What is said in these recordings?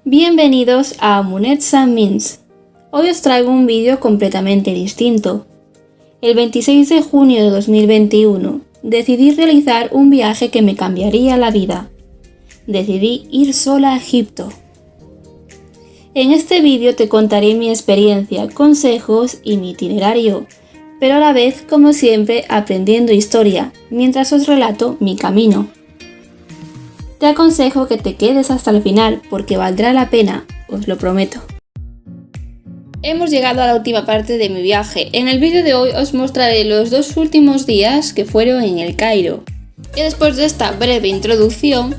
Bienvenidos a Amunets and Memes. Hoy os traigo un vídeo completamente distinto. El 26 de junio de 2021 decidí realizar un viaje que me cambiaría la vida. Decidí ir sola a Egipto. En este vídeo te contaré mi experiencia, consejos y mi itinerario, pero a la vez, como siempre, aprendiendo historia, mientras os relato mi camino. Te aconsejo que te quedes hasta el final porque valdrá la pena, os lo prometo. Hemos llegado a la última parte de mi viaje. En el vídeo de hoy os mostraré los 2 últimos días que fueron en El Cairo. Y después de esta breve introducción,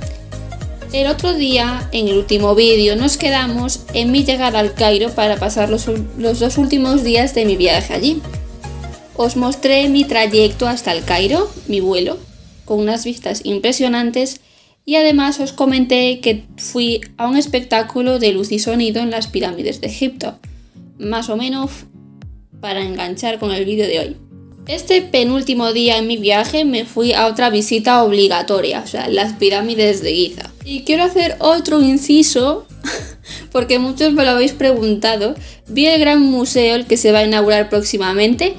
el otro día, en el último vídeo, nos quedamos en mi llegada al Cairo para pasar los 2 últimos días de mi viaje allí. Os mostré mi trayecto hasta El Cairo, mi vuelo, con unas vistas impresionantes. Y además os comenté que fui a un espectáculo de luz y sonido en las pirámides de Egipto, más o menos para enganchar con el vídeo de hoy. Este penúltimo día en mi viaje me fui a otra visita obligatoria, o sea, las pirámides de Giza. Y quiero hacer otro inciso, porque muchos me lo habéis preguntado. Vi el gran museo, el que se va a inaugurar próximamente.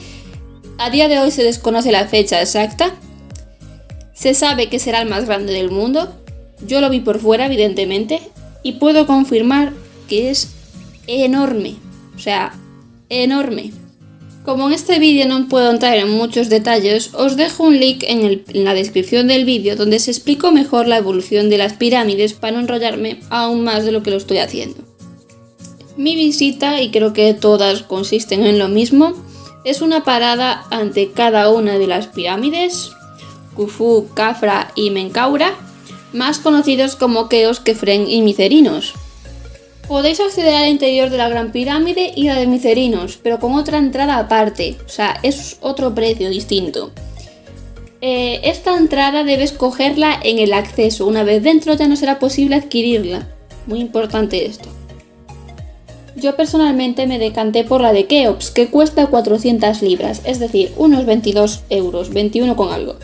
A día de hoy se desconoce la fecha exacta. Se sabe que será el más grande del mundo. Yo lo vi por fuera, evidentemente, y puedo confirmar que es enorme. O sea, enorme. Como en este vídeo no puedo entrar en muchos detalles, os dejo un link en la descripción del vídeo donde se explico mejor la evolución de las pirámides para no enrollarme aún más de lo que lo estoy haciendo. Mi visita, y creo que todas consisten en lo mismo, es una parada ante cada una de las pirámides, Khufu, Khafra y Menkaura, más conocidos como Keops, Kefren y Micerinos. Podéis acceder al interior de la Gran Pirámide y la de Micerinos, pero con otra entrada aparte, o sea, es otro precio distinto. Esta entrada debes cogerla en el acceso, una vez dentro ya no será posible adquirirla. Muy importante esto. Yo personalmente me decanté por la de Keops, que cuesta 400 libras, es decir, unos 22 euros, 21 con algo.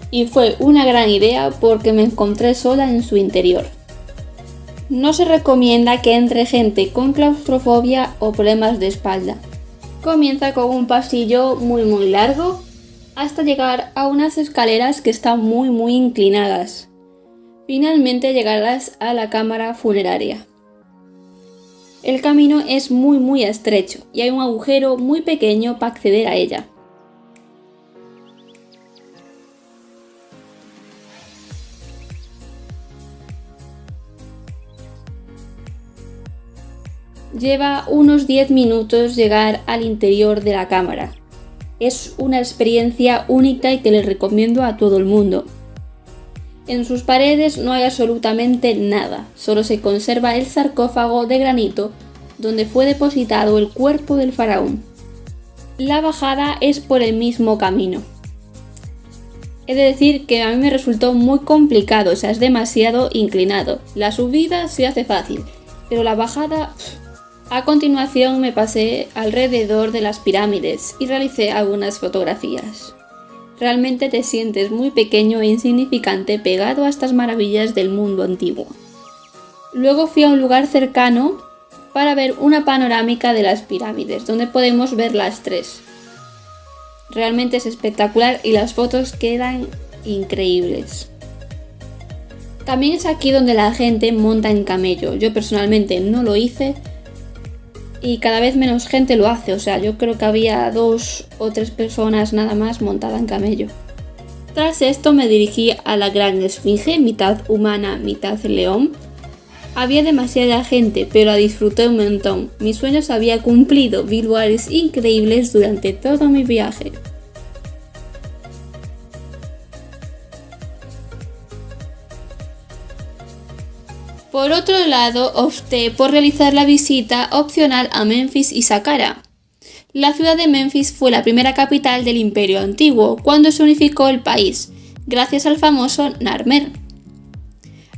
Y fue una gran idea porque me encontré sola en su interior. No se recomienda que entre gente con claustrofobia o problemas de espalda. Comienza con un pasillo muy largo hasta llegar a unas escaleras que están muy inclinadas. Finalmente llegarás a la cámara funeraria. El camino es muy estrecho y hay un agujero muy pequeño para acceder a ella. Lleva unos 10 minutos llegar al interior de la cámara. Es una experiencia única y que les recomiendo a todo el mundo. En sus paredes no hay absolutamente nada, solo se conserva el sarcófago de granito donde fue depositado el cuerpo del faraón. La bajada es por el mismo camino. He de decir que a mí me resultó muy complicado, o sea, es demasiado inclinado. La subida se hace fácil, pero la bajada... A continuación me pasé alrededor de las pirámides y realicé algunas fotografías. Realmente te sientes muy pequeño e insignificante pegado a estas maravillas del mundo antiguo. Luego fui a un lugar cercano para ver una panorámica de las pirámides, donde podemos ver las 3. Realmente es espectacular y las fotos quedan increíbles. También es aquí donde la gente monta en camello. Yo personalmente no lo hice, y cada vez menos gente lo hace, o sea, yo creo que había 2 o 3 personas nada más montadas en camello. Tras esto me dirigí a la gran esfinge, mitad humana, mitad león. Había demasiada gente, pero la disfruté un montón. Mi sueño se había cumplido, vi lugares increíbles durante todo mi viaje. Por otro lado, opté por realizar la visita opcional a Menfis y Saqqara. La ciudad de Menfis fue la primera capital del Imperio Antiguo, cuando se unificó el país, gracias al famoso Narmer.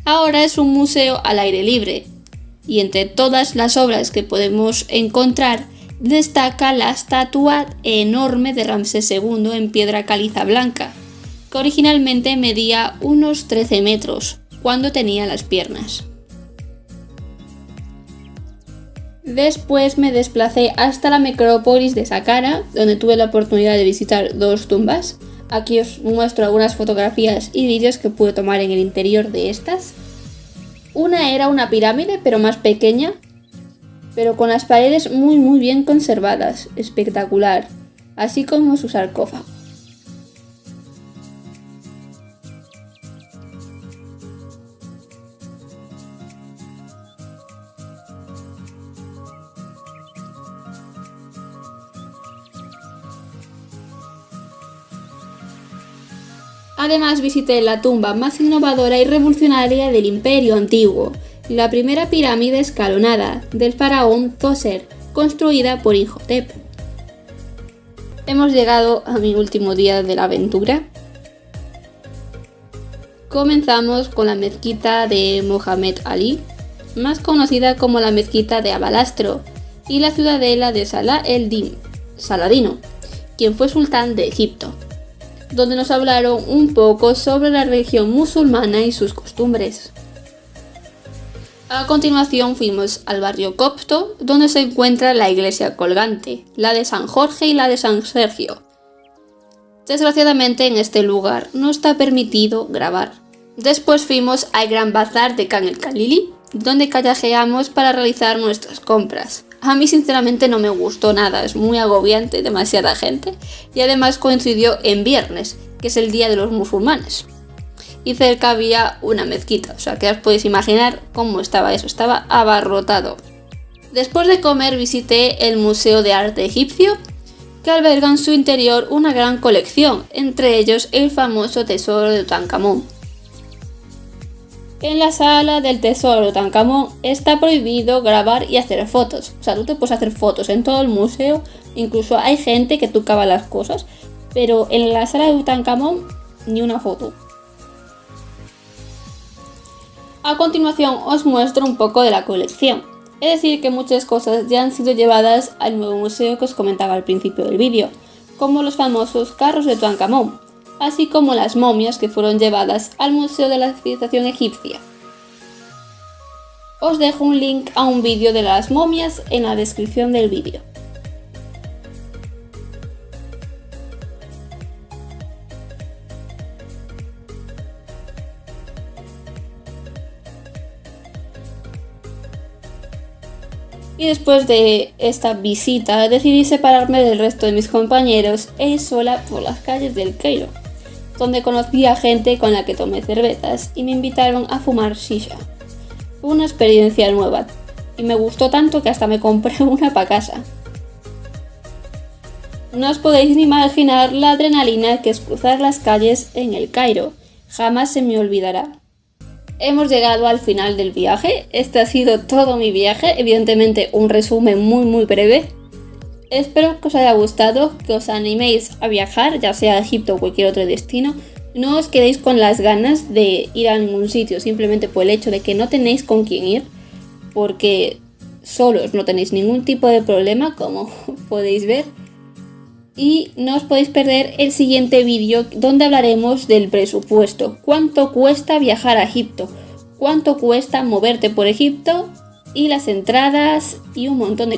Ahora es un museo al aire libre, y entre todas las obras que podemos encontrar, destaca la estatua enorme de Ramsés II en piedra caliza blanca, que originalmente medía unos 13 metros, cuando tenía las piernas. Después me desplacé hasta la necrópolis de Saqqara, donde tuve la oportunidad de visitar 2 tumbas. Aquí os muestro algunas fotografías y vídeos que pude tomar en el interior de estas. Una era una pirámide, pero más pequeña, pero con las paredes muy bien conservadas, espectacular, así como su sarcófago. Además visité la tumba más innovadora y revolucionaria del Imperio Antiguo, la primera pirámide escalonada del faraón Djoser, construida por Imhotep. Hemos llegado a mi último día de la aventura. Comenzamos con la mezquita de Mohammed Ali, más conocida como la mezquita de Abalastro, y la ciudadela de Salah el-Din, Saladino, quien fue sultán de Egipto, donde nos hablaron un poco sobre la religión musulmana y sus costumbres. A continuación fuimos al barrio copto, donde se encuentra la iglesia colgante, la de San Jorge y la de San Sergio. Desgraciadamente en este lugar no está permitido grabar. Después fuimos al gran bazar de Khan el-Khalili, donde callejeamos para realizar nuestras compras. A mí sinceramente no me gustó nada, es muy agobiante, demasiada gente, y además coincidió en viernes, que es el día de los musulmanes. Y cerca había una mezquita, o sea que os podéis imaginar cómo estaba eso, estaba abarrotado. Después de comer visité el Museo de Arte Egipcio, que alberga en su interior una gran colección, entre ellos el famoso tesoro de Tutankamón. En la sala del tesoro de Tutankamón está prohibido grabar y hacer fotos. O sea, tú te puedes hacer fotos en todo el museo, incluso hay gente que tocaba las cosas, pero en la sala de Tutankamón ni una foto. A continuación os muestro un poco de la colección. Es decir, que muchas cosas ya han sido llevadas al nuevo museo que os comentaba al principio del vídeo, como los famosos carros de Tutankamón, así como las momias que fueron llevadas al Museo de la Civilización Egipcia. Os dejo un link a un vídeo de las momias en la descripción del vídeo. Y después de esta visita decidí separarme del resto de mis compañeros e ir sola por las calles del Cairo, donde conocí a gente con la que tomé cervezas y me invitaron a fumar shisha. Fue una experiencia nueva y me gustó tanto que hasta me compré una para casa. No os podéis ni imaginar la adrenalina que es cruzar las calles en el Cairo, jamás se me olvidará. Hemos llegado al final del viaje, este ha sido todo mi viaje, evidentemente un resumen muy breve. Espero que os haya gustado, que os animéis a viajar, ya sea a Egipto o cualquier otro destino. No os quedéis con las ganas de ir a ningún sitio, simplemente por el hecho de que no tenéis con quién ir, porque solos no tenéis ningún tipo de problema, como podéis ver. Y no os podéis perder el siguiente vídeo donde hablaremos del presupuesto. ¿Cuánto cuesta viajar a Egipto? ¿Cuánto cuesta moverte por Egipto? Y las entradas y un montón de cosas.